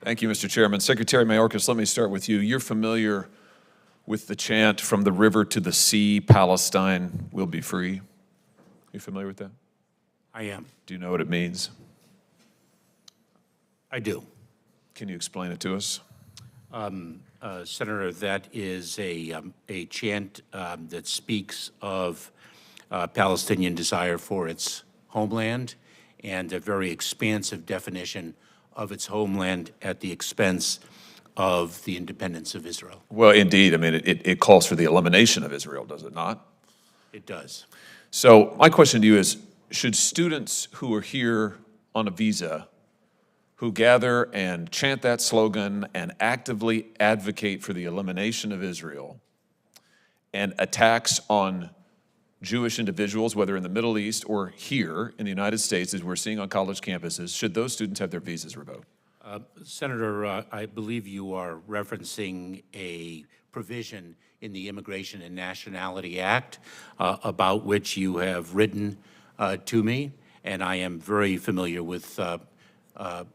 Thank you, Mr. Chairman. Secretary Mayorkas, let me start with you. You're familiar with the chant, "From the river to the sea, Palestine will be free." You familiar with that? I am. Do you know what it means? I do. Can you explain it to us? Senator, that is a chant that speaks of Palestinian desire for its homeland and a very expansive definition of its homeland at the expense of the independence of Israel. Well, indeed. I mean, it calls for the elimination of Israel, does it not? It does. So my question to you is, should students who are here on a visa, who gather and chant that slogan and actively advocate for the elimination of Israel and attacks on Jewish individuals, whether in the Middle East or here in the United States, as we're seeing on college campuses, should those students have their visas revoked? Senator, I believe you are referencing a provision in the Immigration and Nationality Act about which you have written to me, and I am very familiar with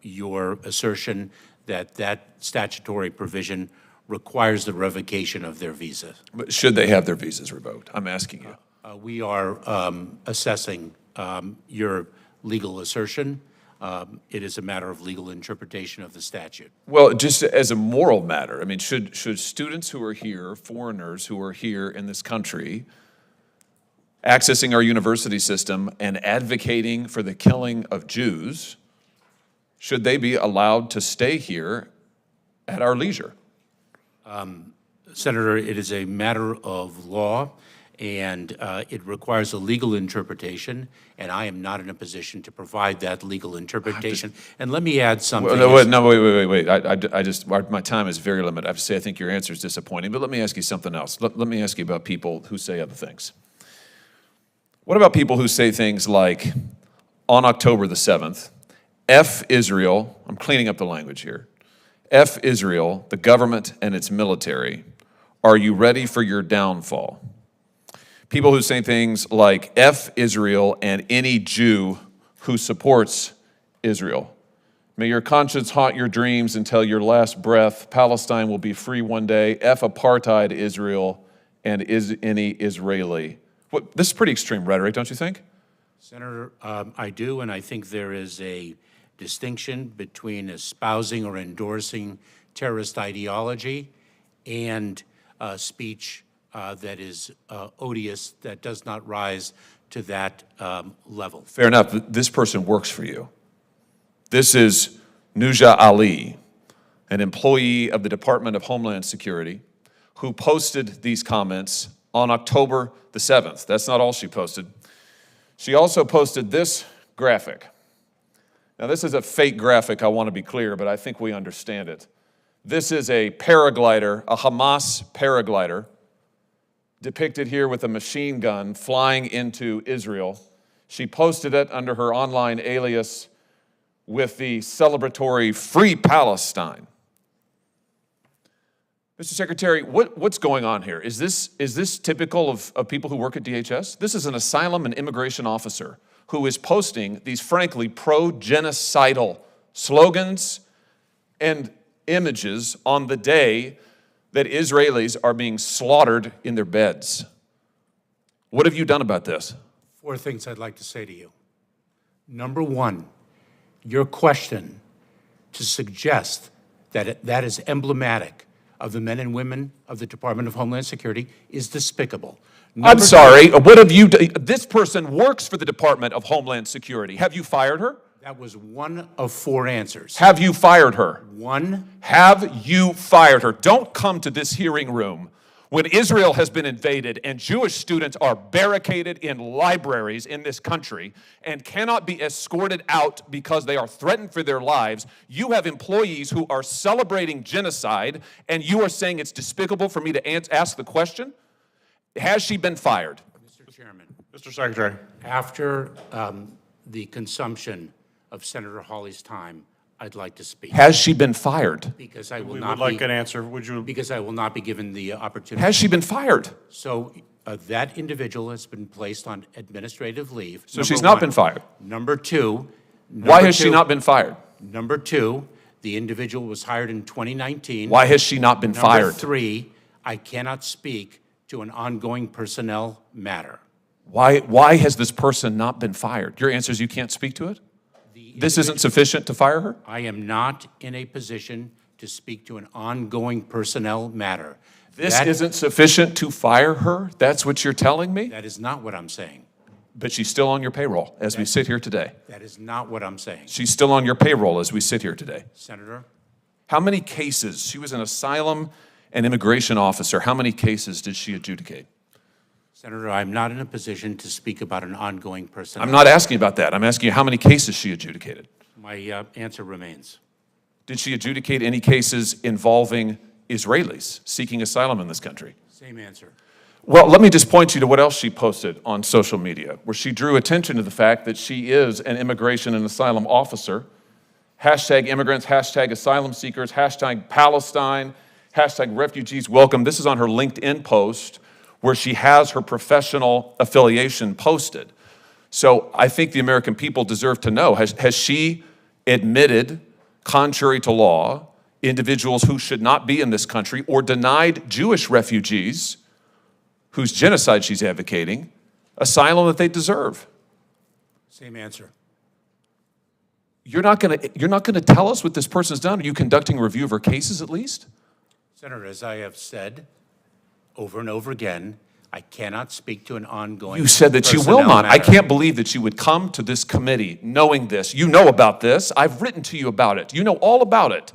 your assertion that that statutory provision requires the revocation of their visa. But should they have their visas revoked? I'm asking you. We are assessing your legal assertion. It is a matter of legal interpretation of the statute. Well, just as a moral matter, I mean, should students who are here, foreigners who are here in this country, accessing our university system and advocating for the killing of Jews, should they be allowed to stay here at our leisure? Senator, it is a matter of law, and it requires a legal interpretation, and I am not in a position to provide that legal interpretation. And let me add something. Wait. My time is very limited. I have to say, I think your answer is disappointing, but let me ask you something else. Let me ask you about people who say other things. What about people who say things like, on October the 7th, F Israel, I'm cleaning up the language here, F Israel, the government and its military, are you ready for your downfall? People who say things like F Israel and any Jew who supports Israel. May your conscience haunt your dreams until your last breath. Palestine will be free one day. F apartheid Israel and any Israeli. This is pretty extreme rhetoric, don't you think? Senator, I do, and I think there is a distinction between espousing or endorsing terrorist ideology and speech that is odious, that does not rise to that level. Fair enough. This person works for you. This is Nuja Ali, an employee of the Department of Homeland Security, who posted these comments on October the 7th. That's not all she posted. She also posted this graphic. Now, this is a fake graphic, I want to be clear, but I think we understand it. This is a paraglider, a Hamas paraglider, depicted here with a machine gun flying into Israel. She posted it under her online alias with the celebratory Free Palestine. Mr. Secretary, what's going on here? Is this typical of people who work at DHS? This is an asylum and immigration officer who is posting these, frankly, pro-genocidal slogans and images on the day that Israelis are being slaughtered in their beds. What have you done about this? 4 things I'd like to say to you. Number one, your question to suggest that that is emblematic of the men and women of the Department of Homeland Security is despicable. I'm sorry, what have you done? This person works for the Department of Homeland Security. Have you fired her? That was one of 4 answers. Have you fired her? One. Have you fired her? Don't come to this hearing room when Israel has been invaded and Jewish students are barricaded in libraries in this country and cannot be escorted out because they are threatened for their lives. You have employees who are celebrating genocide, and you are saying it's despicable for me to ask the question? Has she been fired? Mr. Chairman. Mr. Secretary. After the consumption of Senator Hawley's time, I'd like to speak. Has she been fired? Because I will We not would like be, an answer. Would you? because I will not be given the opportunity. Has she been fired? So that individual has been placed on administrative leave. So she's not been fired. Number two. Why has she not been fired? Number two, The individual was hired in 2019. Why has she not been Number fired? 3, I cannot speak to an ongoing personnel matter. Why has this person not been fired? Your answer is you can't speak to it? This isn't sufficient to fire her? I am not in a position to speak to an ongoing personnel matter. This isn't sufficient to fire her? That's what you're telling me? That is not what I'm saying. But she's still on your payroll as we sit here today. That is not what I'm saying. She's still on your payroll as we sit here today. Senator, How many cases? She was an asylum and immigration officer. How many cases did she adjudicate? Senator, I'm not in a position to speak about an ongoing personnel. I'm not asking about that. I'm asking you how many cases she adjudicated. My answer remains. Did she adjudicate any cases involving Israelis seeking asylum in this country? Same answer. Well, let me just point you to what else she posted on social media, where she drew attention to the fact that she is an immigration and asylum officer. Hashtag immigrants, hashtag asylum seekers, hashtag Palestine, hashtag refugees welcome. This is on her LinkedIn post where she has her professional affiliation posted. So I think the American people deserve to know, has she admitted, contrary to law, individuals who should not be in this country or denied Jewish refugees whose genocide she's advocating asylum that they deserve? Same answer. You're not going to tell us what this person's done? Are you conducting a review of her cases at least? Senator, as I have said over and over again, I cannot speak to an ongoing You said that you will personnel not. I matter. can't believe that you would come to this committee knowing this. You know about this. I've written to you about it. You know all about it.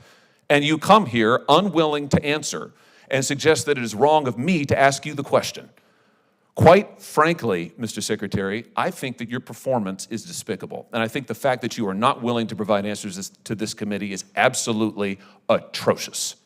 And you come here unwilling to answer and suggest that it is wrong of me to ask you the question. Quite frankly, Mr. Secretary, I think that your performance is despicable. And I think the fact that you are not willing to provide answers to this committee is absolutely atrocious.